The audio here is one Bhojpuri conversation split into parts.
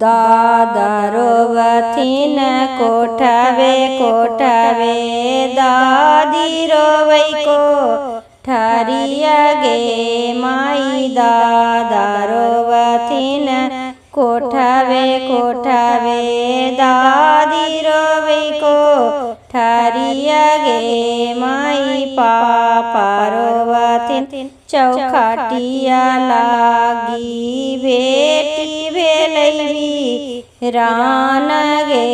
दादा रोवथिन कोठावे कोठावे, दादी रोवै कोठारिया गे माई। दादा रोवथिन कोठावे कोठावे, दादी रोवै कोठारिया गे माई। पापा रोवथिन चौखाटिया लागी, बेटी भेलैबी रान गे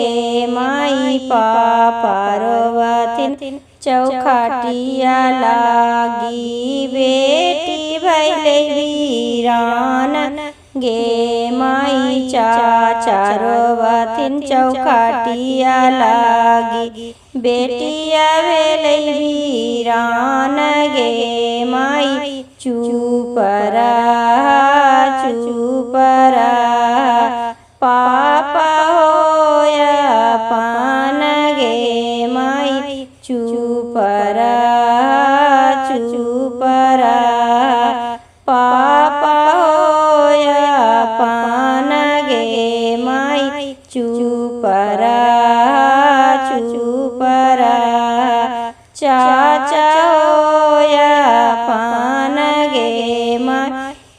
माई। पापा रोवथिन चौखाटिया लागी, बेटी भेलैबी रान गे माई। चाचा रोवथिन चौखाटिया लागी, बेटिया भेलैबी रान गे माई। चुप रहा चुप रहा, पापा होया पान गे माई। चुप रहा चुप रहा, पापा होया पान गे माई। चुप रहा चुप रहा, चाचा होया पान गे माई।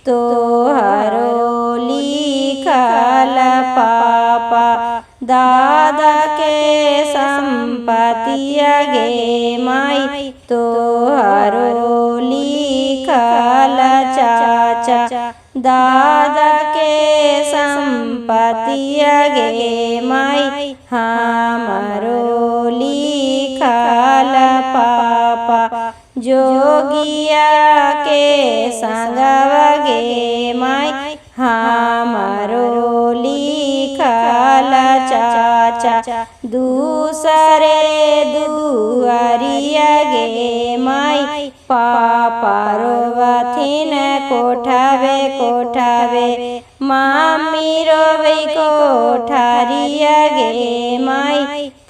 तोहरो लिखल पापा दादा के संपत्तिया गे माई। तोहरो लिखल चाचा दादा के संपत्तिया गे माई। हमरो लिखल पापा जोगिया के संगवा गे माई। हमरो लिखल चाचा दूसरे दुआरिया गे माई। पापा रोवथिन कोठावे कोठावे, मम्मी रोवै कोठारिया गे माई।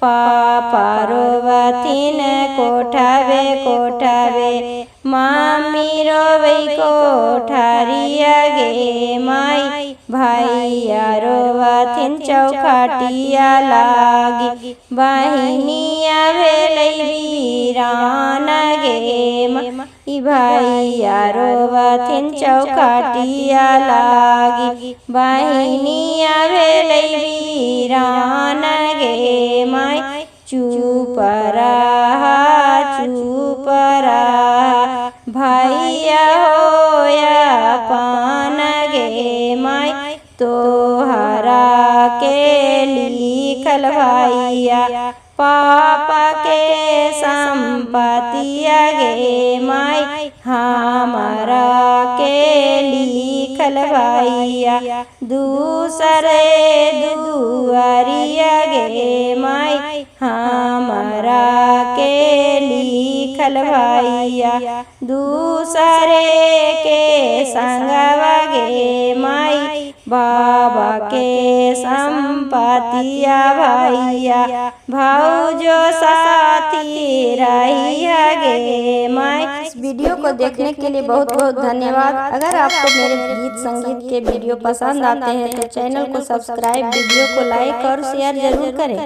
पापा रोवथिन कोठावे कोठावे, मम्मी रोवै कोठारिया गे माई। भैया रोवथिन चौखाटिया लागी, बहिनिया भेलैबी रान गे माई। भैया रोवथिन चौखाटिया लागी, बहिनिया भेलैबी रान गे माई। चुप रहा चुप रहा, भैया होया पान गे माई। तोहरा के लिखल भैया पापा के संपत्तिया गे माई। हमरा के लिखल भैया दूसरे दुआरिया गे माई। हमरा के लिखल भैया दूसरे के संगवा गे माई। बाबा के संपत्तिया भैया भौजो साथी रहिया गे माई। इस वीडियो को देखने के लिए बहुत बहुत धन्यवाद। अगर आपको मेरे गीत संगीत के वीडियो पसंद आते हैं तो चैनल को सब्सक्राइब, वीडियो को लाइक और शेयर जरूर करें।